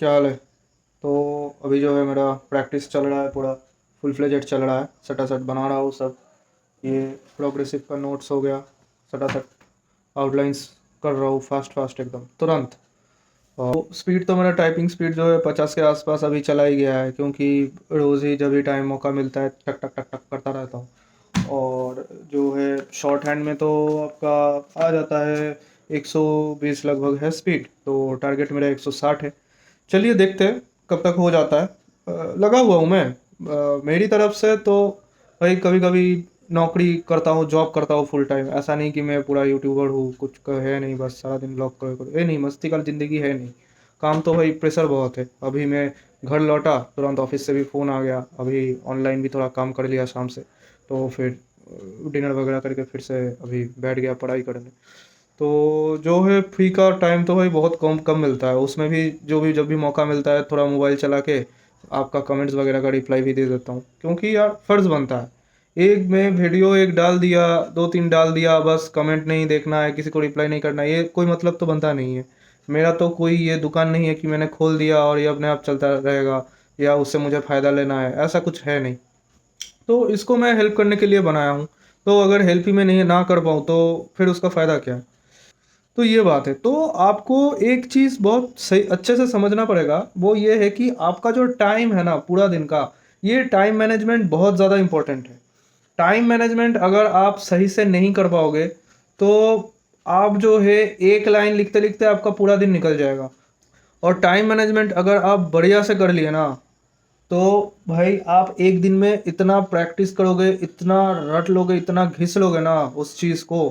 क्या हाल है? तो अभी जो है मेरा प्रैक्टिस चल रहा है, पूरा फुल फ्लेजेड चल रहा है। सटासट बना रहा हूँ सब। ये प्रोग्रेसिव का नोट्स हो गया, सटासट आउटलाइंस कर रहा हूँ, फास्ट फास्ट एकदम तुरंत। और स्पीड तो मेरा टाइपिंग स्पीड जो है 50 के आसपास अभी चला ही गया है, क्योंकि रोज़ ही जब भी टाइम मौका मिलता है टक टक टक टक करता रहता हूँ। और जो है शॉर्ट हैंड में तो आपका आ जाता है 120 लगभग है स्पीड, तो टारगेट मेरा 160 है। चलिए देखते हैं कब तक हो जाता है। लगा हुआ हूँ मैं। मेरी तरफ से तो भाई कभी कभी नौकरी करता हूँ, जॉब करता हूँ फुल टाइम। ऐसा नहीं कि मैं पूरा यूट्यूबर हूँ, कुछ है नहीं, बस सारा दिन ब्लॉग करो ये नहीं, मस्ती का ज़िंदगी है नहीं। काम तो भाई प्रेशर बहुत है। अभी मैं घर लौटा तुरंत ऑफिस से भी फ़ोन आ गया, अभी ऑनलाइन भी थोड़ा काम कर लिया शाम से। तो फिर डिनर वगैरह करके फिर से अभी बैठ गया पढ़ाई करने। तो जो है फ्री का टाइम तो भाई बहुत कम कम मिलता है, उसमें भी जो भी जब भी मौका मिलता है थोड़ा मोबाइल चला के आपका कमेंट्स वगैरह का रिप्लाई भी दे देता हूँ, क्योंकि यार फ़र्ज़ बनता है। एक में वीडियो एक डाल दिया, दो तीन डाल दिया, बस कमेंट नहीं देखना है, किसी को रिप्लाई नहीं करना है, ये कोई मतलब तो बनता नहीं है। मेरा तो कोई ये दुकान नहीं है कि मैंने खोल दिया और ये अपने आप चलता रहेगा या उससे मुझे फ़ायदा लेना है, ऐसा कुछ है नहीं। तो इसको मैं हेल्प करने के लिए बनाया हूँ। तो अगर हेल्प ही मैं नहीं ना कर पाऊँ तो फिर उसका फ़ायदा क्या है? तो ये बात है। तो आपको एक चीज़ बहुत सही अच्छे से समझना पड़ेगा, वो ये है कि आपका जो टाइम है ना पूरा दिन का, ये टाइम मैनेजमेंट बहुत ज़्यादा इम्पोर्टेंट है। टाइम मैनेजमेंट अगर आप सही से नहीं कर पाओगे तो आप जो है एक लाइन लिखते लिखते आपका पूरा दिन निकल जाएगा। और टाइम मैनेजमेंट अगर आप बढ़िया से कर लिए ना, तो भाई आप एक दिन में इतना प्रैक्टिस करोगे, इतना रट लोगे, इतना घिस लोगे ना उस चीज़ को,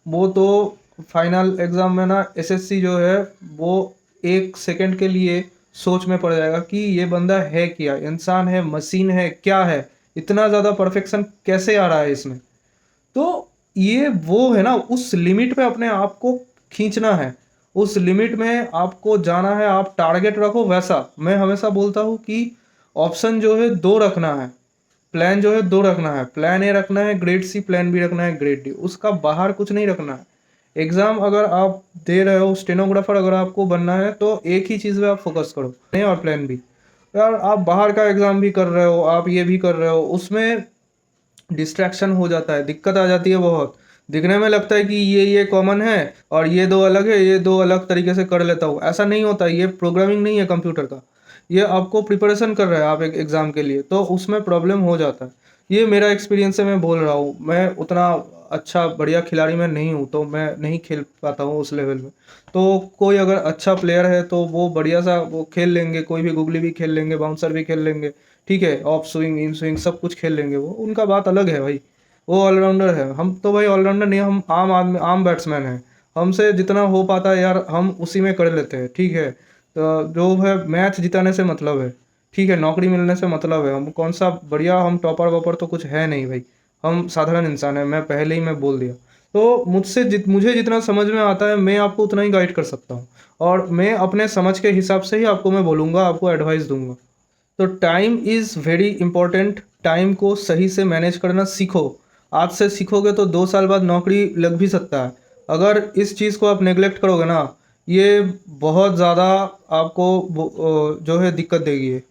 वो तो फाइनल एग्ज़ाम में ना एसएससी जो है वो एक सेकंड के लिए सोच में पड़ जाएगा कि ये बंदा है क्या, इंसान है, मशीन है, क्या है, इतना ज़्यादा परफेक्शन कैसे आ रहा है इसमें। तो ये वो है ना, उस लिमिट पे अपने आप को खींचना है, उस लिमिट में आपको जाना है। आप टारगेट रखो वैसा। मैं हमेशा बोलता हूँ कि ऑप्शन जो है दो रखना है, प्लान जो है दो रखना है। प्लान ए रखना है ग्रेड सी, प्लान बी रखना है ग्रेड डी, उसका बाहर कुछ नहीं रखना है। एग्ज़ाम अगर आप दे रहे हो, स्टेनोग्राफर अगर आपको बनना है, तो एक ही चीज़ पे आप फोकस करो, नहीं और प्लान बी। यार आप बाहर का एग्ज़ाम भी कर रहे हो, आप ये भी कर रहे हो, उसमें डिस्ट्रैक्शन हो जाता है, दिक्कत आ जाती है बहुत। दिखने में लगता है कि ये कॉमन है और ये दो अलग है, ये दो अलग तरीके से कर लेता हूँ, ऐसा नहीं होता। ये प्रोग्रामिंग नहीं है कंप्यूटर का, ये आपको प्रिपरेशन कर रहा है आप एक एग्ज़ाम के लिए, तो उसमें प्रॉब्लम हो जाता है। ये मेरा एक्सपीरियंस है, मैं बोल रहा हूँ। मैं उतना अच्छा बढ़िया खिलाड़ी मैं नहीं हूँ, तो मैं नहीं खेल पाता हूँ उस लेवल में। तो कोई अगर अच्छा प्लेयर है तो वो बढ़िया सा वो खेल लेंगे, कोई भी गुगली भी खेल लेंगे, बाउंसर भी खेल लेंगे, ठीक है, ऑफ स्विंग इन स्विंग सब कुछ खेल लेंगे, वो उनका बात अलग है भाई। वो ऑलराउंडर है, हम तो भाई ऑलराउंडर नहीं, हम आम आदमी, आम बैट्समैन हैं। हमसे जितना हो पाता है यार हम उसी में कर लेते हैं, ठीक है। तो जो है मैच जिताने से मतलब है, ठीक है, नौकरी मिलने से मतलब है। हम कौन सा बढ़िया, हम टॉपर वॉपर तो कुछ है नहीं भाई, हम साधारण इंसान हैं। मैं पहले ही मैं बोल दिया। तो मुझे जितना समझ में आता है मैं आपको उतना ही गाइड कर सकता हूँ, और मैं अपने समझ के हिसाब से ही आपको मैं बोलूँगा, आपको एडवाइस दूंगा। तो time is very important. Time को सही से मैनेज करना सीखो। आज से सीखोगे तो 2 साल बाद नौकरी लग भी सकता है। अगर इस चीज़ को आप नेग्लेक्ट करोगे ना, ये बहुत ज़्यादा आपको जो है दिक्कत देगी ये।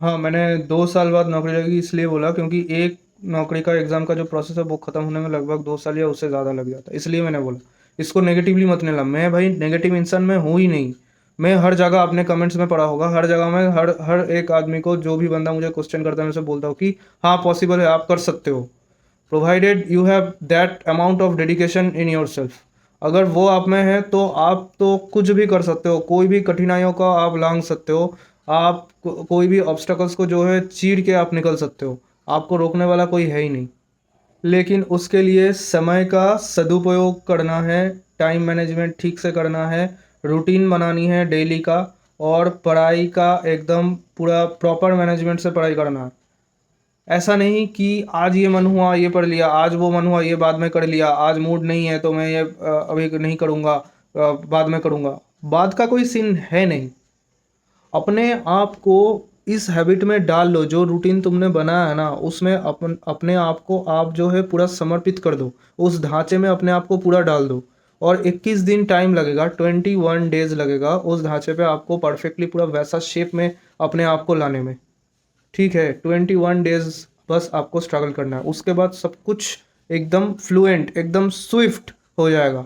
हाँ, मैंने 2 साल बाद नौकरी लगेगी इसलिए बोला, क्योंकि एक नौकरी का एग्ज़ाम का जो प्रोसेस है वो ख़त्म होने में लगभग 2 साल या उससे ज़्यादा लग जाता है, इसलिए मैंने बोला। इसको नेगेटिवली मत लेना। मैं भाई नेगेटिव इंसान मैं हूँ ही नहीं। मैं हर जगह अपने कमेंट्स में पढ़ा होगा, हर जगह में हर हर एक आदमी को, जो भी बंदा मुझे क्वेश्चन करता है, मैं उसे बोलता हूँ कि हाँ पॉसिबल है, आप कर सकते हो, provided you have that amount of dedication in your self. अगर वो आप में है तो आप तो कुछ भी कर सकते हो, कोई भी कठिनाइयों का आप लांघ सकते हो। आप कोई भी ऑब्स्टकल्स को जो है चीर के आप निकल सकते हो, आपको रोकने वाला कोई है ही नहीं। लेकिन उसके लिए समय का सदुपयोग करना है, टाइम मैनेजमेंट ठीक से करना है, रूटीन बनानी है डेली का, और पढ़ाई का एकदम पूरा प्रॉपर मैनेजमेंट से पढ़ाई करना है। ऐसा नहीं कि आज ये मन हुआ ये पढ़ लिया, आज वो मन हुआ ये बाद में कर लिया, आज मूड नहीं है तो मैं ये अभी नहीं करूँगा, बाद में करूँगा। बाद का कोई सीन है नहीं। अपने आप को इस हैबिट में डाल लो, जो रूटीन तुमने बनाया है ना उसमें अपने आप को आप जो है पूरा समर्पित कर दो, उस ढांचे में अपने आप को पूरा डाल दो। और 21 दिन टाइम लगेगा, 21 डेज लगेगा उस ढांचे पे आपको परफेक्टली पूरा वैसा शेप में अपने आप को लाने में। ठीक है, 21 डेज बस आपको स्ट्रगल करना है, उसके बाद सब कुछ एकदम फ्लुएंट, एकदम स्विफ्ट हो जाएगा,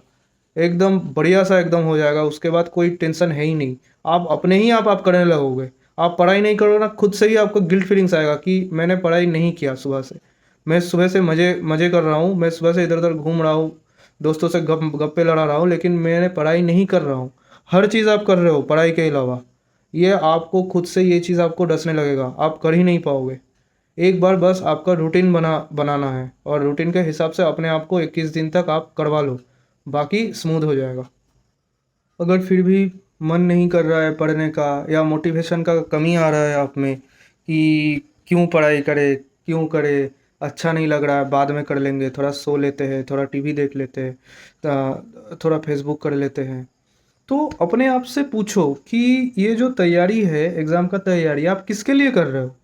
एकदम बढ़िया सा एकदम हो जाएगा। उसके बाद कोई टेंशन है ही नहीं, आप अपने ही आप करने लगोगे। आप पढ़ाई नहीं करोगे ना, खुद से ही आपको गिल्ट फीलिंग्स आएगा कि मैंने पढ़ाई नहीं किया सुबह से, मैं सुबह से मज़े मज़े कर रहा हूँ, मैं सुबह से इधर उधर घूम रहा हूँ, दोस्तों से गप्पे लड़ा रहा हूँ, लेकिन मैंने पढ़ाई नहीं कर रहा हूँ। हर चीज़ आप कर रहे हो पढ़ाई के अलावा, ये आपको खुद से ये चीज़ आपको डसने लगेगा, आप कर ही नहीं पाओगे। एक बार बस आपका रूटीन बनाना है, और रूटीन के हिसाब से अपने आप को 21 दिन तक आप करवा लो, बाकी स्मूथ हो जाएगा। अगर फिर भी मन नहीं कर रहा है पढ़ने का, या मोटिवेशन का कमी आ रहा है आप में कि क्यों पढ़ाई करे, क्यों करे, अच्छा नहीं लग रहा है, बाद में कर लेंगे, थोड़ा सो लेते हैं, थोड़ा टीवी देख लेते हैं, थोड़ा फेसबुक कर लेते हैं, तो अपने आप से पूछो कि ये जो तैयारी है, एग्ज़ाम का तैयारी, आप किसके लिए कर रहे हो?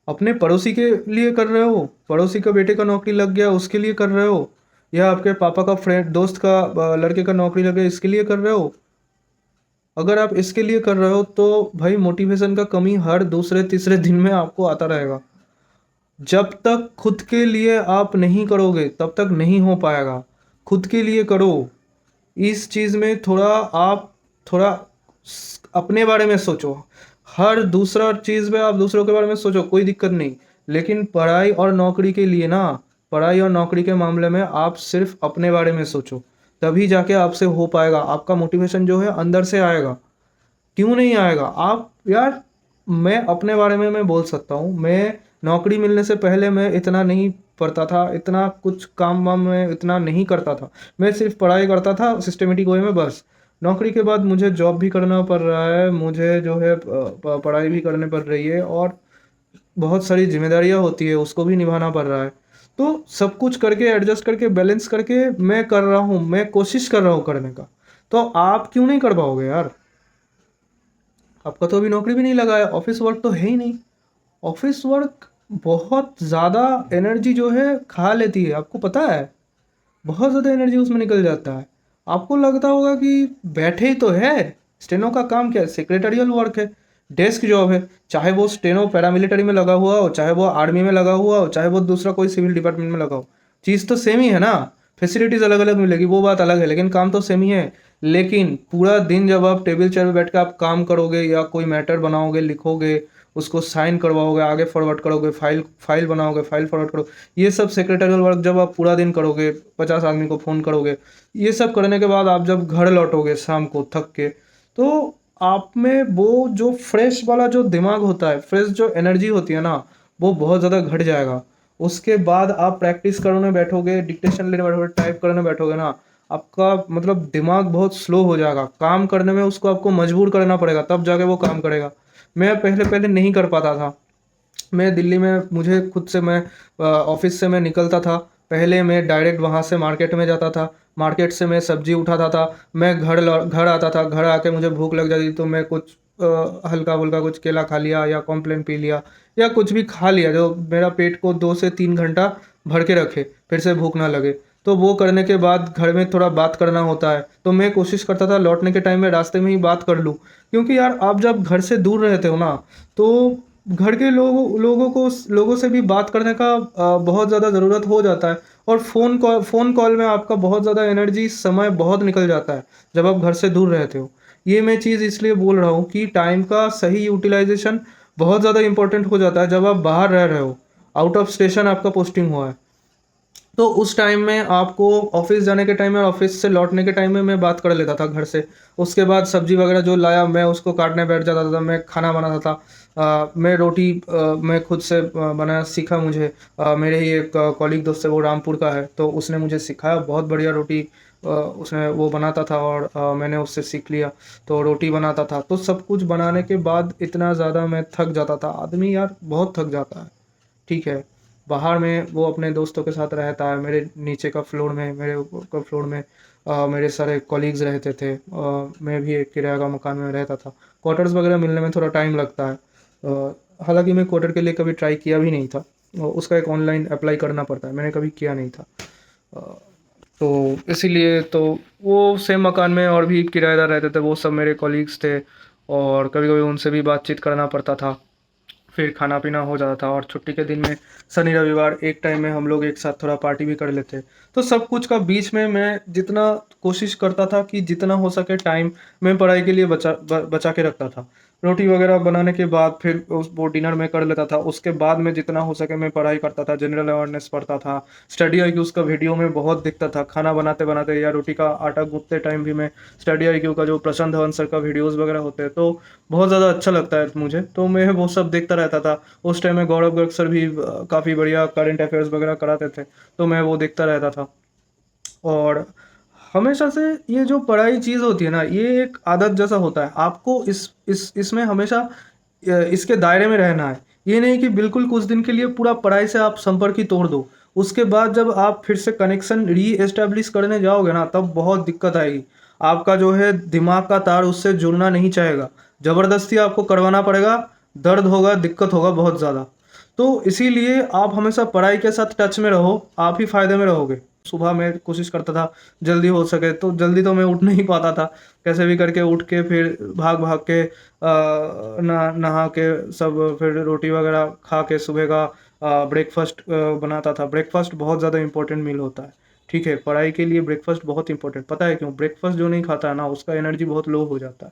अपने पड़ोसी के लिए कर रहे हो, पड़ोसी का बेटे का नौकरी लग गया उसके लिए कर रहे हो, या आपके पापा का फ्रेंड दोस्त का लड़के का नौकरी लग गया इसके लिए कर रहे हो? अगर आप इसके लिए कर रहे हो तो भाई मोटिवेशन का कमी हर दूसरे तीसरे दिन में आपको आता रहेगा। जब तक खुद के लिए आप नहीं करोगे तब तक नहीं हो पाएगा। खुद के लिए करो। इस चीज़ में थोड़ा आप थोड़ा अपने बारे में सोचो। हर दूसरा चीज़ में आप दूसरों के बारे में सोचो, कोई दिक्कत नहीं, लेकिन पढ़ाई और नौकरी के लिए ना, पढ़ाई और नौकरी के मामले में आप सिर्फ अपने बारे में सोचो, तभी जाके आपसे हो पाएगा। आपका मोटिवेशन जो है अंदर से आएगा। क्यों नहीं आएगा? आप यार, मैं अपने बारे में मैं बोल सकता हूँ, मैं नौकरी मिलने से पहले मैं इतना नहीं पढ़ता था, इतना कुछ काम वाम में इतना नहीं करता था, मैं सिर्फ पढ़ाई करता था सिस्टमेटिक वे में बस। नौकरी के बाद मुझे जॉब भी करना पड़ रहा है, मुझे जो है पढ़ाई भी करनी पड़ रही है, और बहुत सारी जिम्मेदारियाँ होती है उसको भी निभाना पड़ रहा है। तो सब कुछ करके एडजस्ट करके बैलेंस करके मैं कर रहा हूँ, मैं कोशिश कर रहा हूँ करने का। तो आप क्यों नहीं कर पाओगे यार? आपका तो अभी नौकरी भी नहीं लगा है, ऑफिस वर्क तो है ही नहीं। ऑफिस वर्क बहुत ज़्यादा एनर्जी जो है खा लेती है, आपको पता है? बहुत ज़्यादा एनर्जी उसमें निकल जाता है। आपको लगता होगा कि बैठे ही तो है, स्टेनो का काम क्या है? सेक्रेटरियल वर्क है, डेस्क जॉब है। चाहे वो स्टेनो पैरामिलिट्री में लगा हुआ हो, चाहे वो आर्मी में लगा हुआ हो, चाहे वो दूसरा कोई सिविल डिपार्टमेंट में लगा हो, चीज़ तो सेम ही है ना। फैसिलिटीज़ अलग अलग मिलेगी, वो बात अलग है, लेकिन काम तो सेम ही है। लेकिन पूरा दिन जब आप टेबल चेयर पर बैठ कर आप काम करोगे, या कोई मैटर बनाओगे, लिखोगे, उसको साइन करवाओगे, आगे फॉरवर्ड करोगे, फाइल फाइल बनाओगे, फाइल फॉरवर्ड करोगे, ये सब सेक्रेटरियल वर्क जब आप पूरा दिन करोगे, 50 आदमी को फ़ोन करोगे, ये सब करने के बाद आप जब घर लौटोगे शाम को थक के, तो आप में वो जो फ्रेश वाला जो दिमाग होता है, फ्रेश जो एनर्जी होती है ना, वो बहुत ज़्यादा घट जाएगा। उसके बाद आप प्रैक्टिस करने बैठोगे, डिक्टेशन लेने बैठोगे, टाइप करने बैठोगे ना, आपका मतलब दिमाग बहुत स्लो हो जाएगा। काम करने में उसको आपको मजबूर करना पड़ेगा, तब जाके वो काम करेगा। मैं पहले पहले नहीं कर पाता था। मैं दिल्ली में, मुझे खुद से, मैं ऑफिस से मैं निकलता था, पहले मैं डायरेक्ट वहाँ से मार्केट में जाता था, मार्केट से मैं सब्जी उठाता था, मैं घर आता था, घर आके मुझे भूख लग जाती तो मैं कुछ हल्का फुल्का कुछ केला खा लिया, या कॉम्प्लेन पी लिया, या कुछ भी खा लिया जो मेरा पेट को 2 से 3 घंटा भर के रखे, फिर से भूख ना लगे। तो वो करने के बाद घर में थोड़ा बात करना होता है, तो मैं कोशिश करता था लौटने के टाइम में रास्ते में ही बात कर लूँ, क्योंकि यार आप जब घर से दूर रहते हो ना, तो घर के लोगों से भी बात करने का बहुत ज़्यादा ज़रूरत हो जाता है। और फ़ोन कॉल में आपका बहुत ज़्यादा एनर्जी, समय बहुत निकल जाता है जब आप घर से दूर रहते हो। ये मैं चीज़ इसलिए बोल रहा हूँ कि टाइम का सही यूटिलाइजेशन बहुत ज़्यादा इंपॉर्टेंट हो जाता है जब आप बाहर रह रहे हो, आउट ऑफ स्टेशन आपका पोस्टिंग हुआ है। तो उस टाइम में आपको ऑफिस जाने के टाइम में और ऑफिस से लौटने के टाइम में मैं बात कर लेता था घर से। उसके बाद सब्जी वगैरह जो लाया मैं उसको काटने बैठ जाता था, मैं खाना बनाता था। मैं रोटी मैं खुद से बनाना सीखा। मुझे मेरे ही एक कॉलीग दोस्त है, वो रामपुर का है, तो उसने मुझे सिखाया, बहुत बढ़िया रोटी उसने वो बनाता था, और मैंने उससे सीख लिया, तो रोटी बनाता था। तो सब कुछ बनाने के बाद इतना ज़्यादा मैं थक जाता था, आदमी यार बहुत थक जाता है। ठीक है, बाहर में वो अपने दोस्तों के साथ रहता है, मेरे नीचे का फ्लोर में, मेरे ऊपर का फ्लोर में मेरे सारे कॉलीग्स रहते थे। मैं भी एक किराया का मकान में रहता था। क्वार्टर्स वगैरह मिलने में थोड़ा टाइम लगता है। हालांकि मैं क्वार्टर के लिए कभी ट्राई किया भी नहीं था, उसका एक ऑनलाइन अप्लाई करना पड़ता है, मैंने कभी किया नहीं था। तो इसीलिए तो वो सेम मकान में और भी किराएदार रहते थे, वो सब मेरे कॉलीग्स थे और कभी-कभी उनसे भी बातचीत करना पड़ता था। फिर खाना पीना हो जाता था और छुट्टी के दिन में शनि रविवार एक टाइम में हम लोग एक साथ थोड़ा पार्टी भी कर लेते। तो सब कुछ का बीच में मैं जितना कोशिश करता था कि जितना हो सके टाइम मैं पढ़ाई के लिए बचा के रखता था। रोटी वगैरह बनाने के बाद फिर वो डिनर में कर लेता था। उसके बाद में जितना हो सके मैं पढ़ाई करता था, जनरल अवेयरनेस पढ़ता था, स्टडी आईक्यूज़ का वीडियो में बहुत देखता था। खाना बनाते-बनाते या रोटी का आटा गूँथते टाइम भी मैं स्टडी आईक्यू का जो प्रशांत धवन सर का वीडियोज़ वगैरह होते हैं, तो बहुत ज़्यादा अच्छा लगता है मुझे, तो मैं वो सब देखता रहता था। उस टाइम में गौरव गर्ग सर भी काफ़ी बढ़िया करंट अफेयर्स वगैरह कराते थे, तो मैं वो देखता रहता था। और हमेशा से ये जो पढ़ाई चीज़ होती है ना, ये एक आदत जैसा होता है। आपको इसमें हमेशा इसके दायरे में रहना है। ये नहीं कि बिल्कुल कुछ दिन के लिए पूरा पढ़ाई से आप संपर्क ही तोड़ दो। उसके बाद जब आप फिर से कनेक्शन री-एस्टेब्लिश करने जाओगे ना, तब बहुत दिक्कत आएगी। आपका जो है दिमाग का तार उससे जुड़ना नहीं चाहेगा। ज़बरदस्ती आपको करवाना पड़ेगा, दर्द होगा, दिक्कत होगा बहुत ज़्यादा। तो इसीलिए आप हमेशा पढ़ाई के साथ टच में रहो, आप ही फ़ायदे में रहोगे। सुबह मैं कोशिश करता था जल्दी हो सके, तो जल्दी तो मैं उठ नहीं पाता था। कैसे भी करके उठ के फिर भाग-भाग के नहा के सब फिर रोटी वगैरह खा के सुबह का ब्रेकफ़ास्ट बनाता था। ब्रेकफ़ास्ट बहुत ज़्यादा इम्पोर्टेंट मील होता है, ठीक है? पढ़ाई के लिए ब्रेकफ़ास्ट बहुत इम्पोर्टेंट, पता है क्यों? ब्रेकफ़ास्ट जो नहीं खाता है ना, उसका एनर्जी बहुत लो हो जाता है।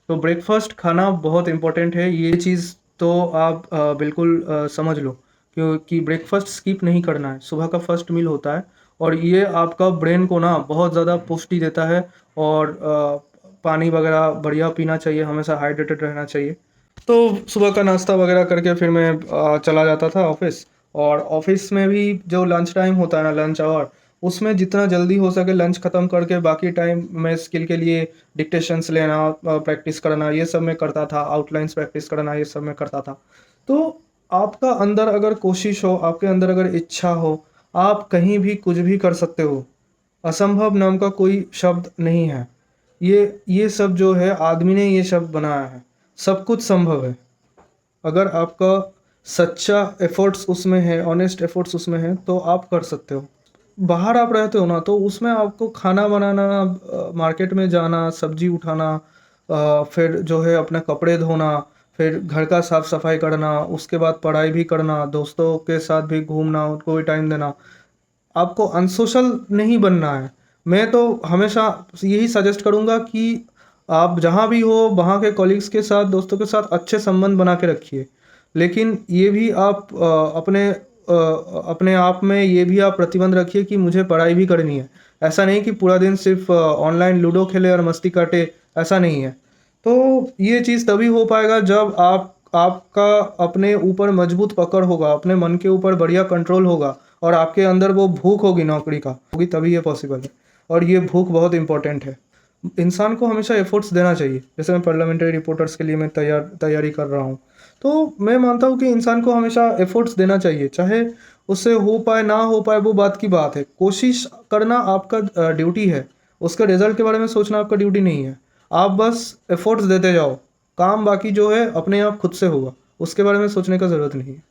तो ब्रेकफ़ास्ट खाना बहुत इम्पोर्टेंट है, ये चीज़ तो आप बिल्कुल समझ लो, क्योंकि ब्रेकफ़ास्ट स्किप नहीं करना है। सुबह का फर्स्ट मील होता है और ये आपका ब्रेन को ना बहुत ज़्यादा पुष्टि देता है और पानी वगैरह बढ़िया पीना चाहिए, हमेशा हाइड्रेटेड रहना चाहिए। तो सुबह का नाश्ता वगैरह करके फिर मैं चला जाता था ऑफ़िस। और ऑफ़िस में भी जो लंच टाइम होता है ना, लंच आवर, उसमें जितना जल्दी हो सके लंच ख़त्म करके बाकी टाइम मैं स्किल के लिए डिक्टेशंस लेना, प्रैक्टिस करना, ये सब मैं करता था। आउटलाइन्स प्रैक्टिस करना, ये सब मैं करता था। तो आपका अंदर अगर कोशिश हो, आपके अंदर अगर इच्छा हो, आप कहीं भी कुछ भी कर सकते हो। असंभव नाम का कोई शब्द नहीं है। ये सब जो है आदमी ने ये शब्द बनाया है। सब कुछ संभव है। अगर आपका सच्चा एफ़र्ट्स उसमें है, ऑनेस्ट एफ़र्ट्स उसमें है, तो आप कर सकते हो। बाहर आप रहते हो ना, तो उसमें आपको खाना बनाना, मार्केट में जाना, सब्ज़ी उठाना, फिर जो है अपने कपड़े धोना, फिर घर का साफ-सफाई करना, उसके बाद पढ़ाई भी करना, दोस्तों के साथ भी घूमना, उनको भी टाइम देना। आपको अनसोशल नहीं बनना है। मैं तो हमेशा यही सजेस्ट करूँगा कि आप जहाँ भी हो, वहाँ के कॉलीग्स के साथ, दोस्तों के साथ अच्छे संबंध बना के रखिए। लेकिन ये भी आप अपने आप में ये भी आप प्रतिबंध रखिए कि मुझे पढ़ाई भी करनी है। ऐसा नहीं कि पूरा दिन सिर्फ़ ऑनलाइन लूडो खेले और मस्ती काटे, ऐसा नहीं है। तो ये चीज़ तभी हो पाएगा जब आपका अपने ऊपर मजबूत पकड़ होगा, अपने मन के ऊपर बढ़िया कंट्रोल होगा और आपके अंदर वो भूख होगी नौकरी का, होगी तभी ये पॉसिबल है। और ये भूख बहुत इम्पोर्टेंट है। इंसान को हमेशा एफ़र्ट्स देना चाहिए। जैसे मैं पार्लियामेंट्री रिपोर्टर्स के लिए मैं तैयारी कर रहा हूँ। तो मैं मानता हूँ कि इंसान को हमेशा एफ़र्ट्स देना चाहिए। चाहे उससे हो पाए, ना हो पाए, वो बात की बात है। कोशिश करना आपका ड्यूटी है। उसके रिज़ल्ट के बारे में सोचना आपका ड्यूटी नहीं है। आप बस एफ़र्ट्स देते जाओ। काम बाकी जो है अपने आप खुद से होगा। उसके बारे में सोचने का ज़रूरत नहीं है।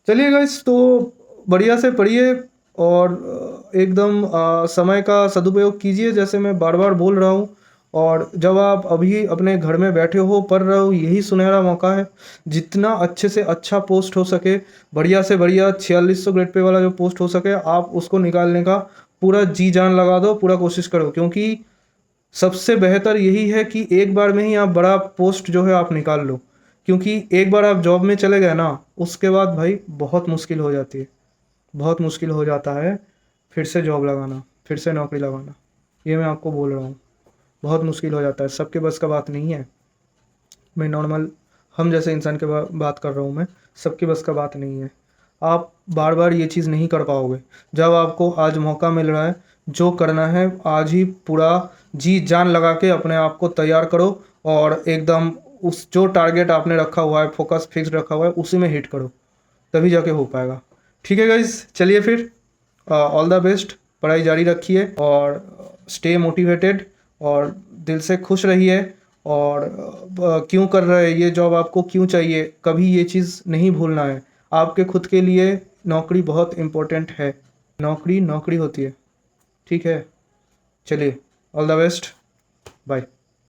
चलिए गाइस, तो बढ़िया से पढ़िए और एकदम समय का सदुपयोग कीजिए, जैसे मैं बार-बार बोल रहा हूँ। और जब आप अभी अपने घर में बैठे हो, पढ़ रहे हो, यही सुनहरा मौका है। जितना अच्छे से अच्छा पोस्ट हो सके, बढ़िया से बढ़िया 4600 ग्रेड पे वाला जो पोस्ट हो सके, आप उसको निकालने का पूरा जी-जान लगा दो, पूरा कोशिश करो। क्योंकि सबसे बेहतर यही है कि एक बार में ही आप बड़ा पोस्ट जो है आप निकाल लो। क्योंकि एक बार आप जॉब में चले गए ना, उसके बाद भाई बहुत मुश्किल हो जाती है। बहुत मुश्किल हो जाता है फिर से जॉब लगाना, फिर से नौकरी लगाना। ये मैं आपको बोल रहा हूँ, बहुत मुश्किल हो जाता है, सबके बस का बात नहीं है। मैं नॉर्मल हम जैसे इंसान के बात कर रहा हूँ मैं, सबके बस का बात नहीं है। आप बार-बार ये चीज़ नहीं कर पाओगे। जब आपको आज मौका मिल रहा है, जो करना है आज ही पूरा जी-जान लगा के अपने आप को तैयार करो और एकदम उस जो टारगेट आपने रखा हुआ है, फ़ोकस फिक्स्ड रखा हुआ है, उसी में हिट करो, तभी जाके हो पाएगा। ठीक है गाइज़, चलिए फिर ऑल द बेस्ट, पढ़ाई जारी रखिए और स्टे मोटिवेटेड और दिल से खुश रहिए। और क्यों कर रहे हैं ये जॉब, आपको क्यों चाहिए, कभी ये चीज़ नहीं भूलना है। आपके खुद के लिए नौकरी बहुत इम्पोर्टेंट है। नौकरी, नौकरी होती है। ठीक है, चलिए, ऑल द बेस्ट, बाय।